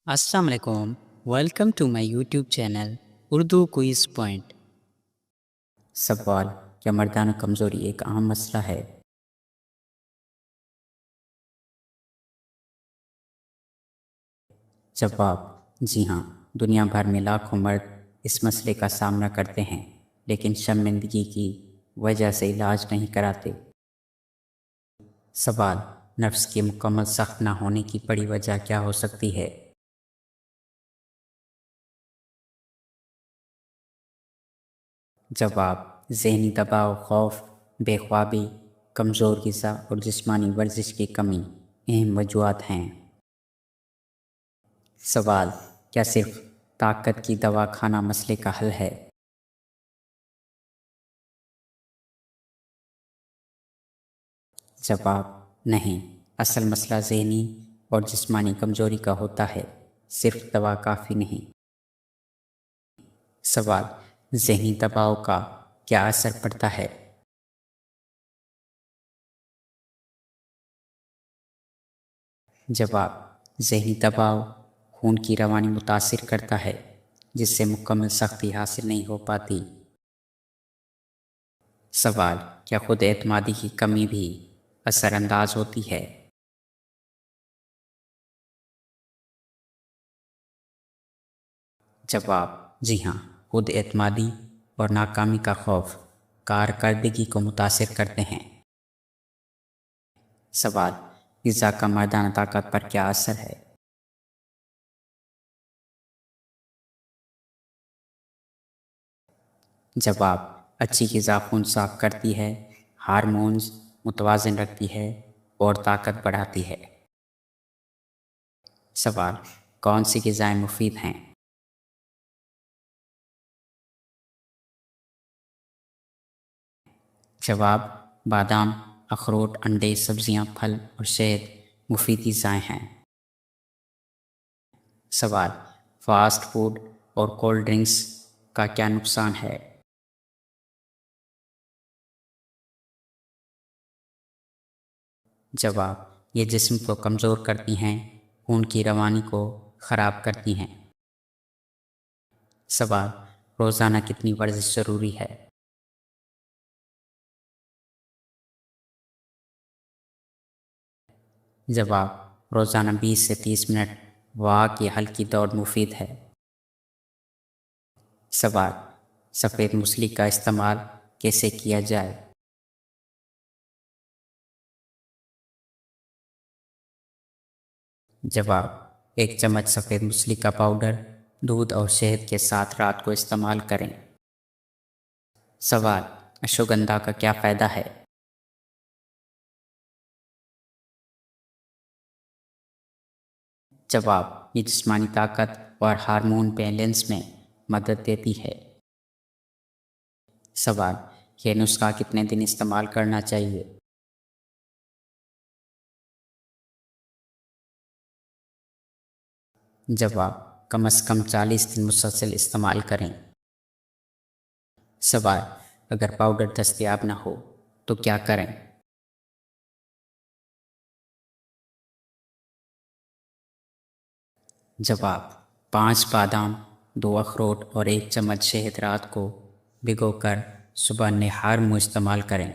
अस्सलाम वालेकुम। Welcome to my YouTube channel Urdu quiz point. सवाल: क्या मर्दाना कमज़ोरी एक आम मसला है? जवाब: जी हाँ। दुनिया भर में लाखों मर्द इस मसले का सामना करते हैं, लेकिन शर्मिंदगी की वजह से इलाज नहीं कराते। सवाल: नफ्स के मुकम्मल सख्त ना होने की बड़ी वजह क्या हो सकती है? जवाब: ज़हनी दबाव, खौफ, बेख्वाबी, कमज़ोर ग़िज़ा और जिस्मानी वर्जिश की कमी अहम वजूहात हैं। सवाल: क्या सिर्फ ताकत की दवा खाना मसले का हल है? जवाब: नहीं। असल मसला ज़हनी और जिस्मानी कमज़ोरी का होता है, सिर्फ दवा काफ़ी नहीं। सवाल: ज़हनी दबाव का क्या असर पड़ता है? जवाब: ज़हनी दबाव खून की रवानी मुतासिर करता है, जिससे मुकम्मल सख्ती हासिल नहीं हो पाती। सवाल: क्या खुद एतमादी की कमी भी असरअंदाज होती है? जवाब: जी हाँ। खुद एतमादी और नाकामी का खौफ कारकर्दगी को मुतासिर करते हैं। सवाल: ग़िज़ा का मर्दाना ताकत पर क्या असर है? जवाब: अच्छी ग़िज़ा खून साफ़ करती है, हार्मोन्स मुतवाज़िन रखती है और ताकत बढ़ाती है। सवाल: कौन सी ग़िज़ाएँ मुफीद हैं? जवाब: बादाम, अखरोट, अंडे, सब्जियां, फल और शहद मुफीद ग़िज़ाएँ हैं। सवाल: फास्ट फूड और कोल्ड ड्रिंक्स का क्या नुकसान है? जवाब: ये जिस्म को कमज़ोर करती हैं, खून की रवानी को ख़राब करती हैं। सवाल: रोज़ाना कितनी वर्जिश ज़रूरी है? जवाब: रोज़ाना 20 से 30 मिनट वॉक या हल्की दौड़ मुफीद है। सवाल: सफ़ेद मूसली का इस्तेमाल कैसे किया जाए? जवाब: 1 चम्मच सफ़ेद मूसली का पाउडर दूध और शहद के साथ रात को इस्तेमाल करें। सवाल: अश्वगंधा का क्या फ़ायदा है? जवाब: ये जिस्मानी ताकत और हार्मोन बैलेंस में मदद देती है। सवाल: यह नुस्खा कितने दिन इस्तेमाल करना चाहिए? जवाब: कम से कम 40 दिन मुसलसल इस्तेमाल करें। सवाल: अगर पाउडर दस्तयाब न हो तो क्या करें? जवाब: 5 बादाम, 2 अखरोट और 1 चम्मच शहद रात को भिगोकर सुबह निहार मुँह इस्तेमाल करें।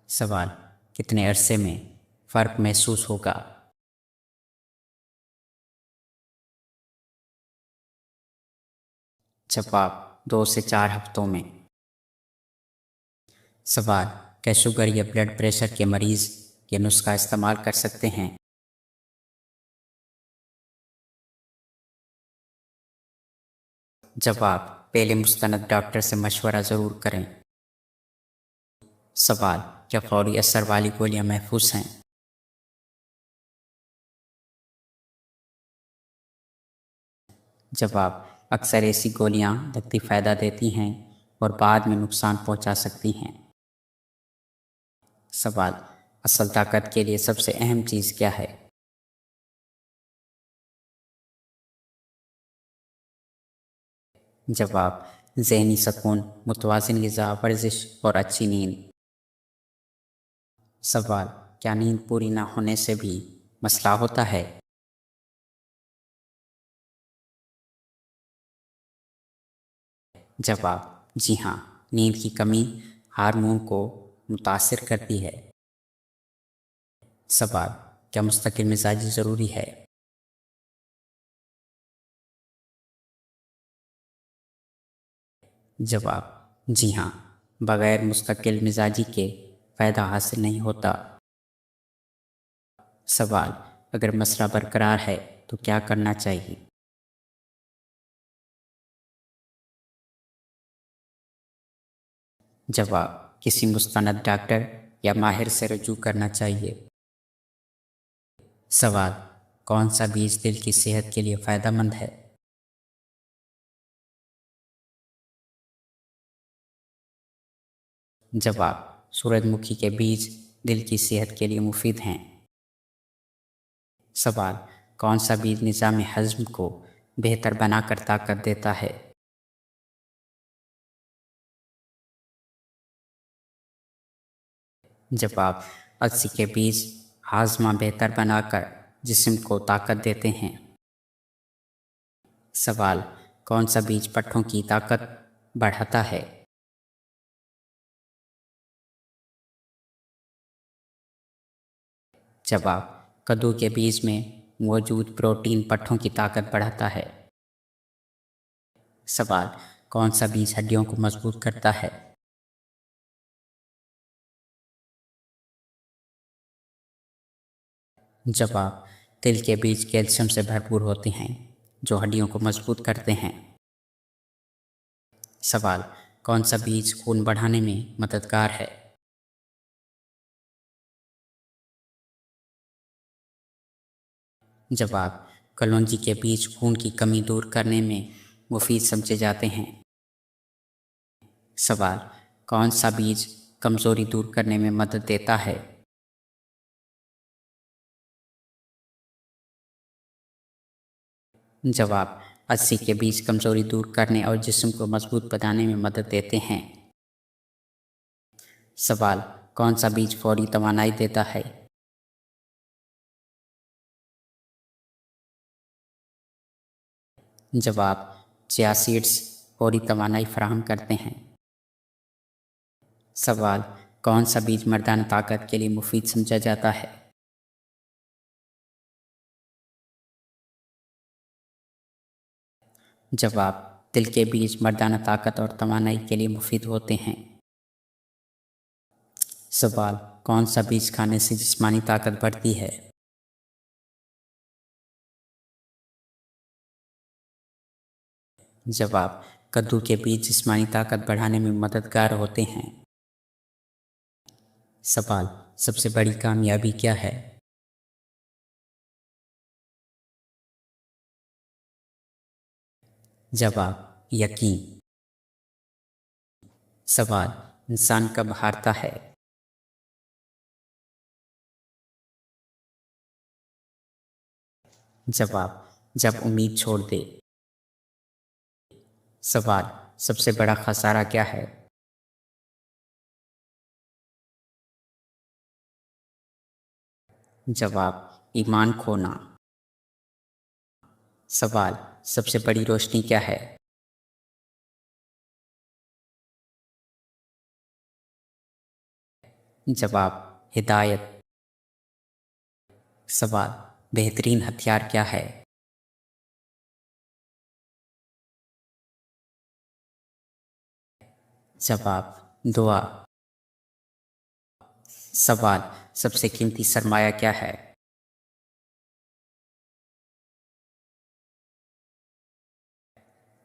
सवाल: कितने अरसे में फ़र्क महसूस होगा? जवाब: 2 से 4 हफ्तों में। सवाल: क्या शुगर या ब्लड प्रेशर के मरीज़ ये नुस्खा इस्तेमाल कर सकते हैं? जवाब: पहले मुस्तनद डॉक्टर से मशवरा ज़रूर करें। सवाल: क्या फौरी असर वाली गोलियां महफूज हैं? जवाब: अक्सर ऐसी गोलियां वक्ती फ़ायदा देती हैं और बाद में नुकसान पहुंचा सकती हैं। सवाल: असल ताकत के लिए सबसे अहम चीज़ क्या है? जवाब: ज़हनी सकून, मुतवाज़िन ग़िज़ा, वर्जिश और अच्छी नींद। सवाल: क्या नींद पूरी ना होने से भी मसला होता है? जवाब जी हाँ, नींद की कमी हार्मोन को मुतासिर करती है। सवाल, क्या मुस्तकिल मिजाजी ज़रूरी है? जवाब जी हाँ, बगैर मुस्तकिल मिजाजी के फ़ायदा हासिल नहीं होता। सवाल, अगर मसला बरकरार है तो क्या करना चाहिए? जवाब, किसी मुस्तनद डॉक्टर या माहिर से रुजू करना चाहिए। सवाल, कौन सा बीज दिल की सेहत के लिए फ़ायदेमंद है? जवाब, सूरजमुखी के बीज दिल की सेहत के लिए मुफीद हैं। सवाल, कौन सा बीज निज़ाम हज़्म को बेहतर बनाकर ताकत देता है? जवाब, अलसी के बीज हाजमा बेहतर बनाकर जिस्म को ताकत देते हैं। सवाल, कौन सा बीज पट्ठों की ताकत बढ़ाता है? जवाब, कद्दू के बीज में मौजूद प्रोटीन पट्ठों की ताकत बढ़ाता है। सवाल, कौन सा बीज हड्डियों को मजबूत करता है? जवाब, तिल के बीज कैल्शियम से भरपूर होते हैं जो हड्डियों को मजबूत करते हैं। सवाल, कौन सा बीज खून बढ़ाने में मददगार है? जवाब, कलौंजी के बीज खून की कमी दूर करने में मुफीद समझे जाते हैं। सवाल, कौन सा बीज कमज़ोरी दूर करने में मदद देता है? जवाब, अलसी के बीज कमज़ोरी दूर करने और जिस्म को मजबूत बनाने में मदद देते हैं। सवाल, कौन सा बीज फौरी तवानाई देता है? जवाब, चिया सीड्स फौरी तवानाई फराहम करते हैं। सवाल, कौन सा बीज मर्दाना ताकत के लिए मुफीद समझा जाता है? जवाब, तिल के बीज मर्दाना ताकत और तवानाई के लिए मुफीद होते हैं। सवाल, कौन सा बीज खाने से जिस्मानी ताकत बढ़ती है? जवाब, कद्दू के बीज जिस्मानी ताकत बढ़ाने में मददगार होते हैं। सवाल, सबसे बड़ी कामयाबी क्या है? जवाब, यकीन। सवाल, इंसान कब हारता है? जवाब, जब उम्मीद छोड़ दे। सवाल, सबसे बड़ा खसारा क्या है? जवाब, ईमान खोना। सवाल, सबसे बड़ी रोशनी क्या है? जवाब, हिदायत। सवाल, बेहतरीन हथियार क्या है? जवाब, दुआ। सवाल, सबसे कीमती सरमाया क्या है?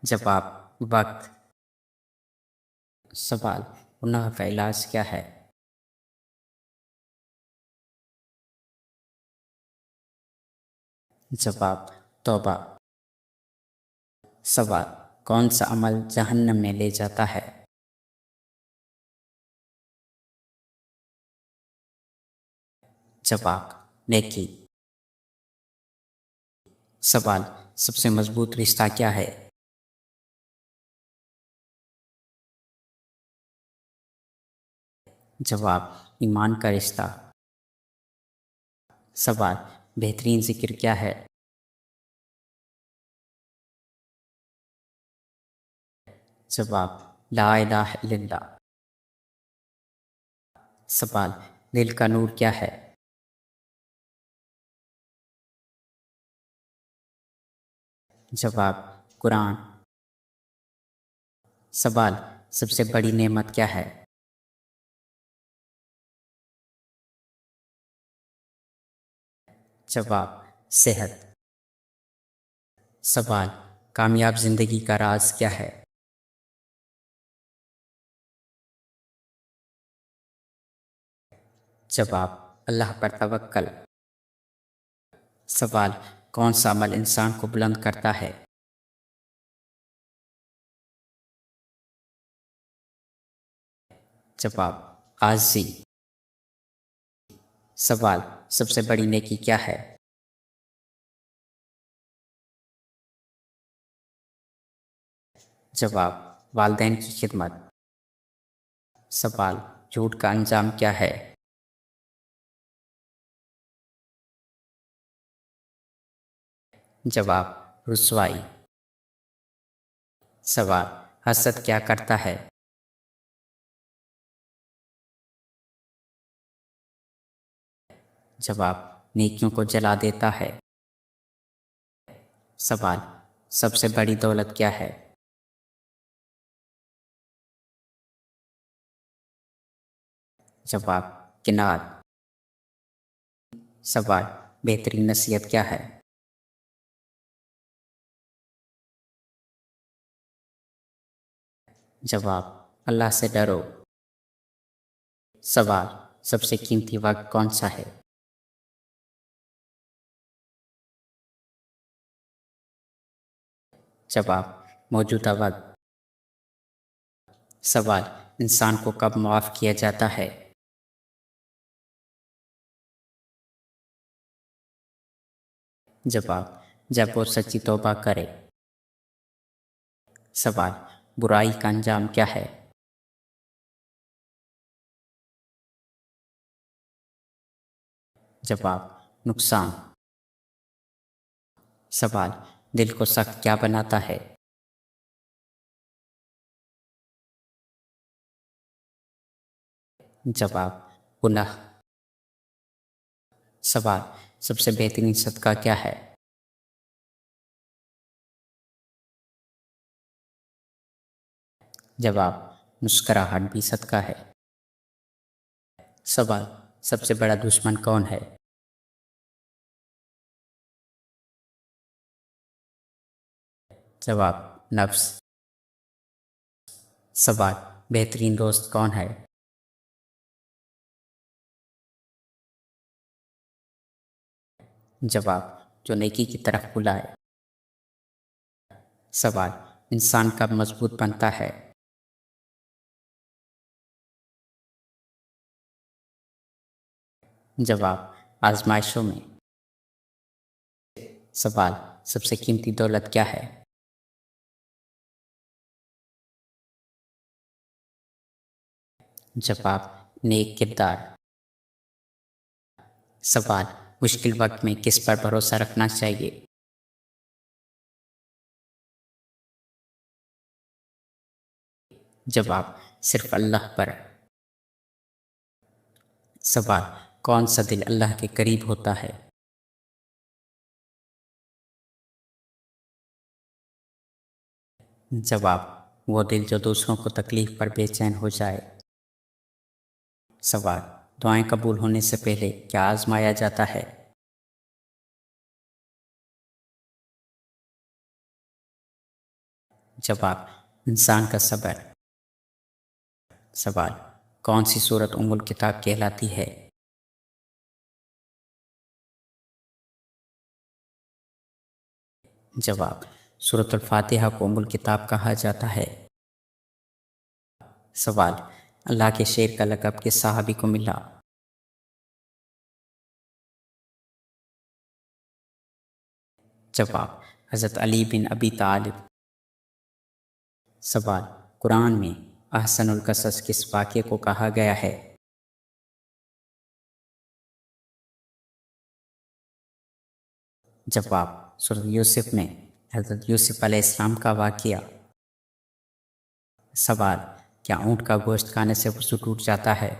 जवाब, वक्त। सवाल, गुनाह का इलाज क्या है? जवाब, तौबा। सवाल, कौन सा अमल जहन्नम में ले जाता है? जवाब, नेकी। सवाल, सबसे मजबूत रिश्ता क्या है? जवाब, ईमान का रिश्ता। सवाल, बेहतरीन जिक्र क्या है? जवाब, जवाब ला इलाहा इल्लल्लाह। सवाल दिल का नूर क्या है? जवाब कुरान। सवाल सबसे बड़ी नेमत क्या है? जवाब सेहत। सवाल कामयाब जिंदगी का राज क्या है? जवाब अल्लाह पर तवक्कल। सवाल कौन सा अमल इंसान को बुलंद करता है? जवाब आजी। सवाल सबसे बड़ी नेकी क्या है? जवाब वालिदैन की खिदमत। सवाल झूठ का अंजाम क्या है? जवाब रुसवाई। सवाल हसद क्या करता है? जवाब नेकियों को जला देता है। सवाल सबसे बड़ी दौलत क्या है? जवाब किनात। सवाल बेहतरीन नसीहत क्या है? जवाब अल्लाह से डरो। सवाल सबसे कीमती वक्त कौन सा है? जवाब मौजूदा वक्त। सवाल इंसान को कब माफ़ किया जाता है? जवाब जब वो सच्ची तौबा करे। सवाल बुराई का अंजाम क्या है? जवाब नुकसान। सवाल दिल को सख्त क्या बनाता है? जवाब गुनाह। सवाल सबसे बेहतरीन सदका क्या है? जवाब मुस्कुराहट भी सदका है। सवाल सबसे बड़ा दुश्मन कौन है? जवाब नफ्स। सवाल बेहतरीन दोस्त कौन है? जवाब जो नेकी की तरफ बुलाए। सवाल इंसान कब मजबूत बनता है? जवाब आजमाइशों में। सवाल सबसे कीमती दौलत क्या है? जवाब नेक किरदार। सवाल मुश्किल वक्त में किस पर भरोसा रखना चाहिए? जवाब सिर्फ अल्लाह पर। सवाल कौन सा दिल अल्लाह के करीब होता है? जवाब वो दिल जो दूसरों को तकलीफ पर बेचैन हो जाए। सवाल दुआएं कबूल होने से पहले क्या आजमाया जाता है? जवाब इंसान का सब्र। सवाल कौन सी सूरत उम्मुल किताब कहलाती है? जवाब सूरतुल फातिहा को उम्मुल किताब कहा जाता है। सवाल अल्लाह के शेर का लक़ब किस सहाबी को मिला? जवाब हज़रत अली बिन अबी तालिब। सवाल कुरान में अहसनुल कसस किस वाक़े को कहा गया है? जवाब सूरत यूसुफ में हज़रत यूसुफ अलैहिस्सलाम का वाक़या। सवाल, क्या ऊँट का गोश्त खाने से वज़ू टूट जाता है?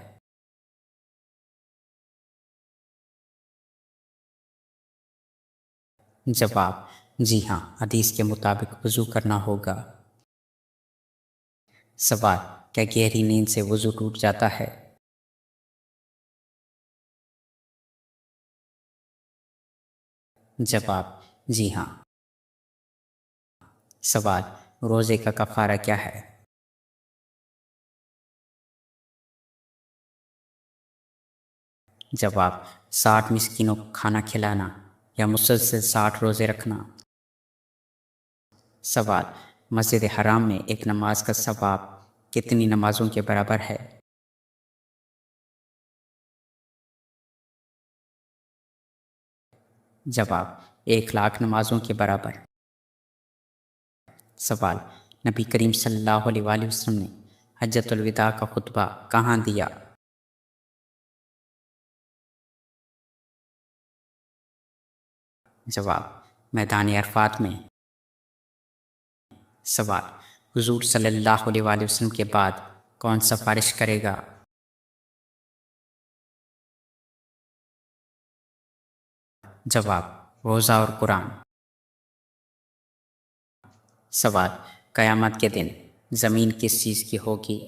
जवाब, जी हाँ, हदीस के मुताबिक वज़ू करना होगा। सवाल, क्या गहरी नींद से वज़ू टूट जाता है? जवाब, जी हाँ। सवाल, रोज़े का कफ़ारा क्या है? जवाब, 60 मिस्कीनों को खाना खिलाना या मुसलसल 60 रोज़े रखना। सवाल, मस्जिद हराम में एक नमाज का सवाब कितनी नमाजों के बराबर है? जवाब, 1 लाख नमाजों के बराबर। सवाल, नबी करीम सल्लल्लाहु अलैहि वसल्लम ने हज्जतुल विदा का खुतबा कहाँ दिया? जवाब, मैदान अरफात में। सवाल, हुजूर सल्लल्लाहु अलैहि वसल्लम के बाद कौन सिफारिश करेगा? जवाब, रोज़ा और कुरान। सवाल, क़यामत के दिन ज़मीन किस चीज़ की होगी?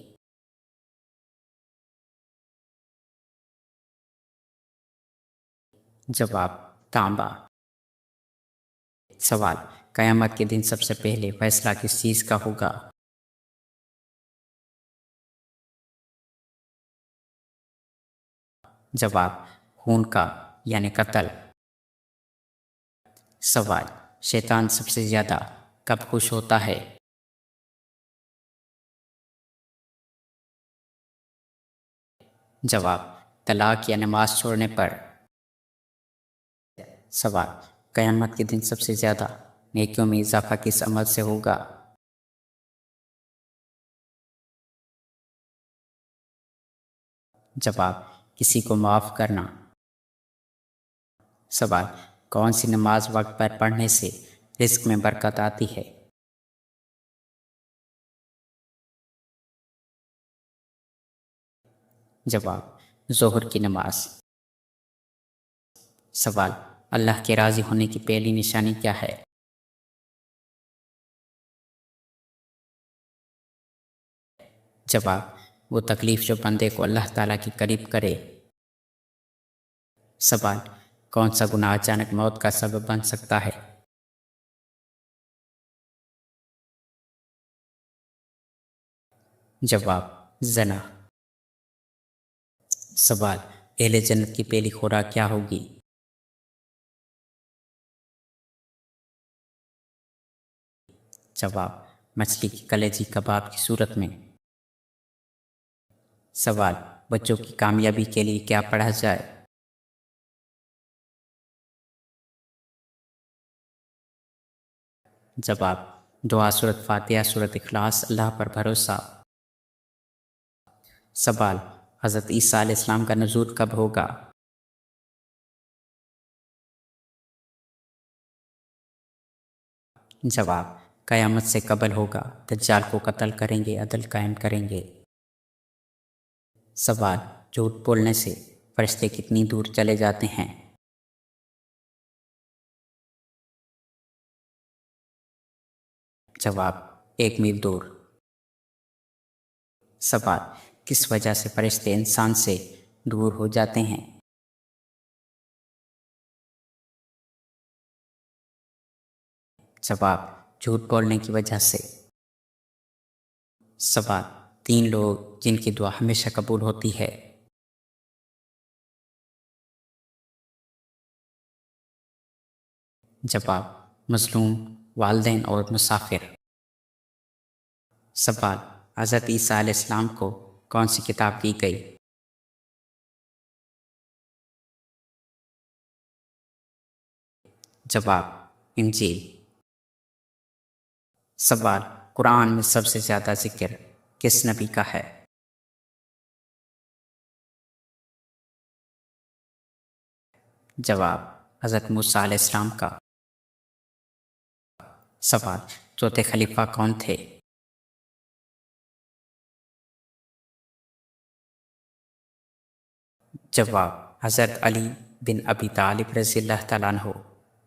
जवाब, तांबा। सवाल, क़यामत के दिन सबसे पहले फैसला किस चीज़ का होगा? जवाब, खून का यानी कत्ल। सवाल, शैतान सबसे ज़्यादा कब खुश होता है? जवाब, तलाक या नमाज छोड़ने पर। सवाल, क़यामत के दिन सबसे ज़्यादा नेकियों में इजाफा किस अमल से होगा? जवाब, किसी को माफ़ करना। सवाल, कौन सी नमाज वक्त पर पढ़ने से रिस्क में बरकत आती है? जवाब, ज़ोहर की नमाज। सवाल, अल्लाह के राज़ी होने की पहली निशानी क्या है? जवाब, वो तकलीफ़ जो बंदे को अल्लाह ताला के करीब करे। सवाल, कौन सा गुनाह अचानक मौत का सबब बन सकता है? जवाब, ज़ना। सवाल, अहले जन्नत की पहली खुराक क्या होगी? जवाब, मछली की कलेजी कबाब की सूरत में। सवाल, बच्चों की कामयाबी के लिए क्या पढ़ा जाए? जवाब, दुआ सूरत फातिहा सूरत इखलास अल्लाह पर भरोसा। सवाल, हज़रत ईसा अलैहिस्सलाम का नज़ूल कब होगा? जवाब, क़यामत से कबल होगा। दज्जाल को कत्ल करेंगे, अदल कायम करेंगे। सवाल, झूठ बोलने से फरिश्ते कितनी दूर चले जाते हैं? जवाब, 1 मील दूर। सवाल, किस वजह से फरिश्ते इंसान से दूर हो जाते हैं? जवाब, झूठ बोलने की वजह से। सवाल, 3 लोग जिनकी दुआ हमेशा कबूल होती है। जवाब, मजलूम, वालिदैन और मुसाफिर। सवाल, हज़रत ईसा अलैहिस्सलाम को कौन सी किताब दी गई? जवाब, इंजील। सवाल, कुरान में सबसे ज़्यादा जिक्र किस नबी का है? जवाब, हज़रत मूसा अलैहिस्सलाम का। सवाल, चौथे खलीफा कौन थे? जवाब, हज़रत अली बिन अबी तालिब रज़ियल्लाहु तआला अन्हु।